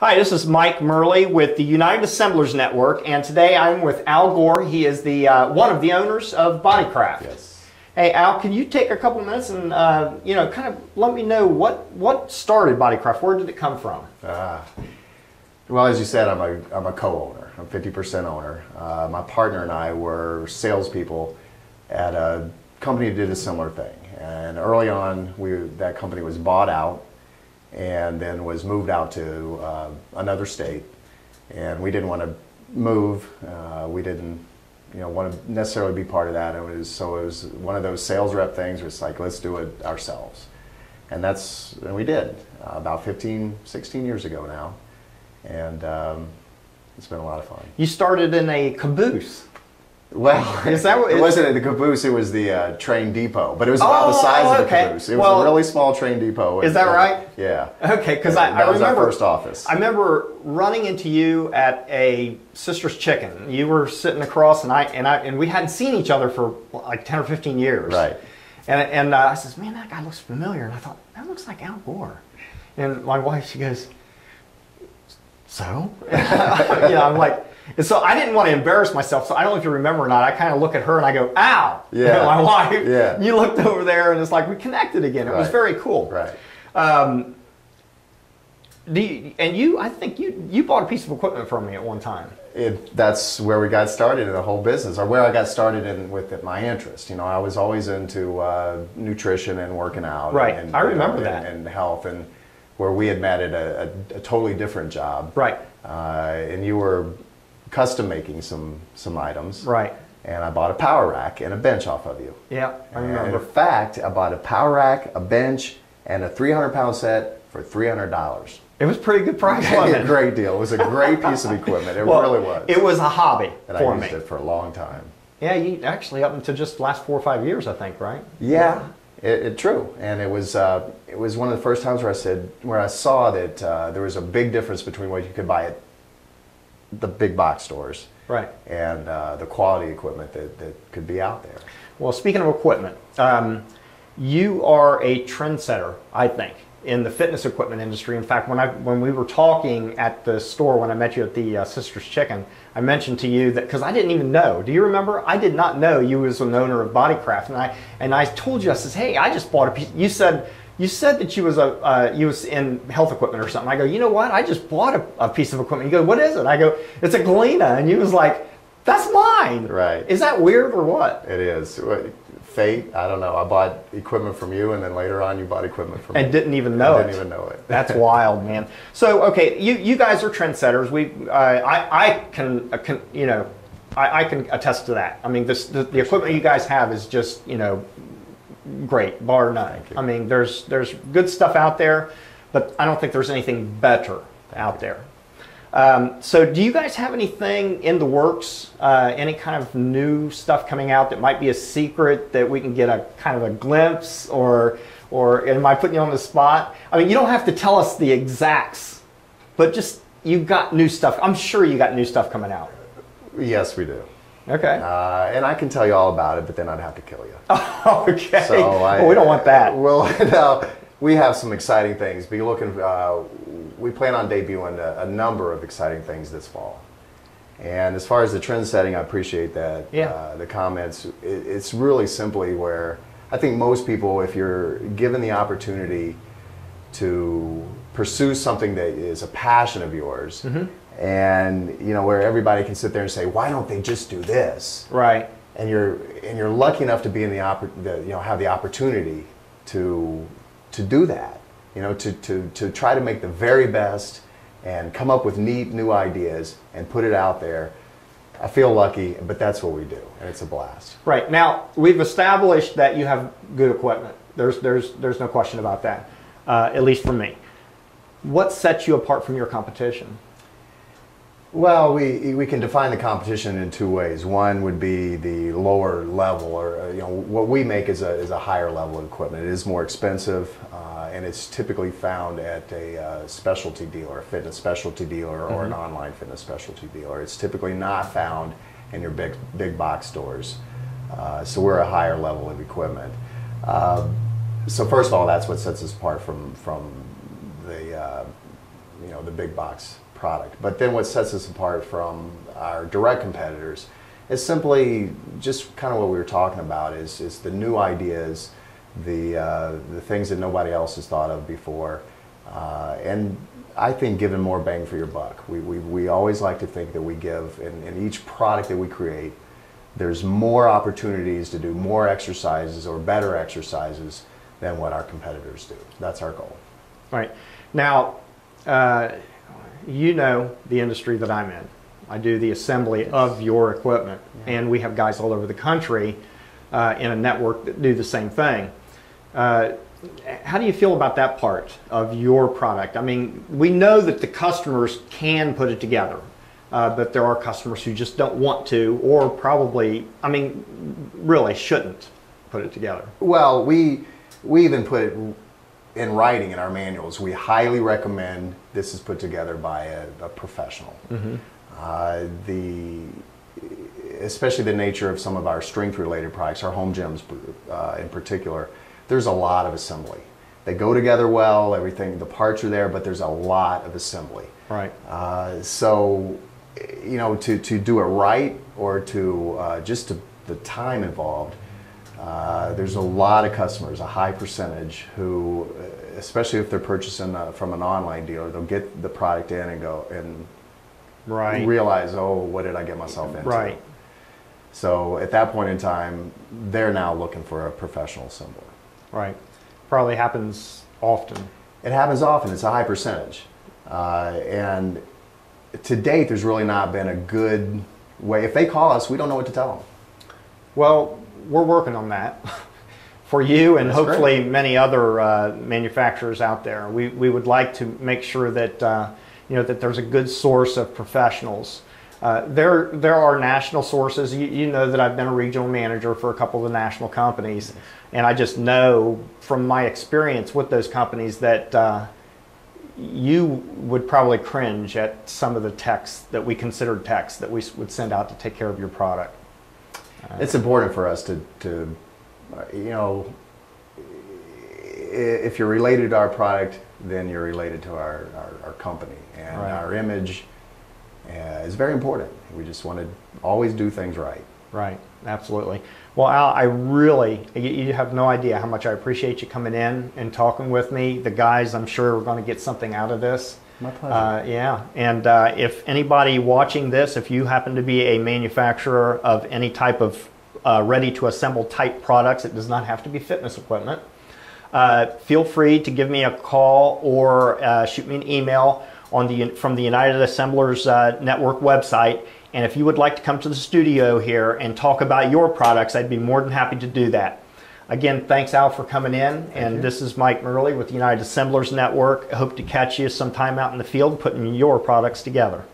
Hi, this is Mike Murley with the United Assemblers Network, and today I'm with Al Gore. He is the one of the owners of Bodycraft. Yes. Hey, Al, can you take a couple minutes and kind of let me know what started Bodycraft? Where did it come from? Well, as you said, I'm a co-owner. I'm 50% owner. My partner and I were salespeople at a company that did a similar thing. And early on, that company was bought out and then was moved out to another state. And we didn't want to move. We didn't want to necessarily be part of that. It was one of those sales rep things where it's like, let's do it ourselves. And we did about 16 years ago now. And it's been a lot of fun. You started in a caboose. Well, it wasn't the caboose, it was the train depot. But it was about the size of the caboose. It was a really small train depot. Is that right? Yeah. Okay, because I that was remember our first office. I remember running into you at a Sister's Chicken. You were sitting across, and we hadn't seen each other for like 10 or 15 years. Right. And I says, man, that guy looks familiar. And I thought, that looks like Al Gore. And my wife, she goes, so? I'm like, and so I didn't want to embarrass myself, so I don't know if you remember or not. I kind of look at her and I go, ow! Yeah. My wife. Yeah. You looked over there and it's like we connected again. It was very cool. Right. I think you bought a piece of equipment from me at one time. That's where we got started in the whole business, or where I got started with my interest. I was always into nutrition and working out. Right. And, I remember that. And health, and where we had met at a totally different job. Right. And you were custom making some items. Right. And I bought a power rack and a bench off of you. Yeah, I remember. And in fact, I bought a power rack, a bench, and a 300-pound set for $300. It was a pretty good price, wasn't it? A great deal. It was a great piece of equipment. It really was. It was a hobby and for I me. used it for a long time. Yeah, you actually up until just the last 4 or 5 years, I think, right? Yeah, true. And it was one of the first times where I saw that there was a big difference between what you could buy at the big box stores, right, and the quality equipment that could be out there. Well, speaking of equipment, you are a trendsetter, I think, in the fitness equipment industry. In fact, when we were talking at the store, when I met you at the Sister's Chicken, I mentioned to you that, because I didn't even know. Do you remember? I did not know you was an owner of Bodycraft, and I told you, I says, hey, I just bought a piece. You said that you was in health equipment or something. I go, you know what? I just bought a piece of equipment. You go, what is it? I go, it's a Galena, and you was like, that's mine. Right. Is that weird or what? It is. Fate, I don't know. I bought equipment from you, and then later on you bought equipment from me. And didn't even know it. Didn't even know it. That's wild, man. So, okay, you guys are trendsetters. I can attest to that. I mean, the equipment you guys have is just, great, bar none. I mean, there's good stuff out there, but I don't think there's anything better out there. So do you guys have anything in the works, any kind of new stuff coming out that might be a secret that we can get a kind of a glimpse, or am I putting you on the spot? I mean, you don't have to tell us the exacts, but just, you've got new stuff. I'm sure you got new stuff coming out. Yes, we do. Okay. And I can tell you all about it, but then I'd have to kill you. Okay. So well, we don't want that. Well, no, we have some exciting things. Be looking. We plan on debuting a number of exciting things this fall. And as far as the trend setting, I appreciate that. Yeah. The comments. It's really simply where I think most people, if you're given the opportunity to pursue something that is a passion of yours. Mm-hmm. And where everybody can sit there and say, why don't they just do this? Right. And you're lucky enough to be in have the opportunity to do that. To try to make the very best and come up with neat new ideas and put it out there. I feel lucky, but that's what we do, and it's a blast. Right. Now, we've established that you have good equipment. There's no question about that, at least for me. What sets you apart from your competition? Well, we can define the competition in two ways. One would be the lower level, or what we make is a higher level of equipment. It is more expensive, and it's typically found at a specialty dealer, a fitness specialty dealer, or an online fitness specialty dealer. It's typically not found in your big box stores. So we're a higher level of equipment. So first of all, that's what sets us apart from the the big box product. But then what sets us apart from our direct competitors is simply just kind of what we were talking about, is the new ideas, the things that nobody else has thought of before, and I think giving more bang for your buck. We always like to think that we give, in each product that we create, there's more opportunities to do more exercises or better exercises than what our competitors do. That's our goal. Right. Now, you know the industry that I'm in. I do the assembly of your equipment, and we have guys all over the country in a network that do the same thing. How do you feel about that part of your product? I mean, we know that the customers can put it together, but there are customers who just don't want to, or probably, I mean, really shouldn't put it together. Well, we even put it in writing in our manuals. We highly recommend this is put together by a professional. Mm-hmm. Especially the nature of some of our strength-related products, our home gyms in particular, there's a lot of assembly. They go together well, everything, the parts are there, but there's a lot of assembly. Right. So, to do it right, or the time involved, there's a lot of customers, a high percentage, who, especially if they're purchasing from an online dealer, they'll get the product in and go and right. realize, oh, what did I get myself into? Right. So at that point in time, they're now looking for a professional assembler. Right. Probably happens often. It happens often. It's a high percentage. And to date, there's really not been a good way. If they call us, we don't know what to tell them. Well, we're working on that for you, and That's hopefully great. many other manufacturers out there. We would like to make sure that that there's a good source of professionals. There are national sources. You know that I've been a regional manager for a couple of the national companies, and I just know from my experience with those companies that you would probably cringe at some of the texts that we considered texts that we would send out to take care of your product. It's important for us to if you're related to our product, then you're related to our company, and right. our image is very important. We just want to always do things right. Right, absolutely. Well, Al, you have no idea how much I appreciate you coming in and talking with me. The guys, I'm sure, are going to get something out of this. My pleasure. Yeah, and if anybody watching this, if you happen to be a manufacturer of any type of ready-to-assemble type products, it does not have to be fitness equipment, feel free to give me a call or shoot me an email from the United Assemblers Network website. And if you would like to come to the studio here and talk about your products, I'd be more than happy to do that. Again, thanks, Al, for coming in. Thank you. This is Mike Murley with the United Assemblers Network. I hope to catch you sometime out in the field putting your products together.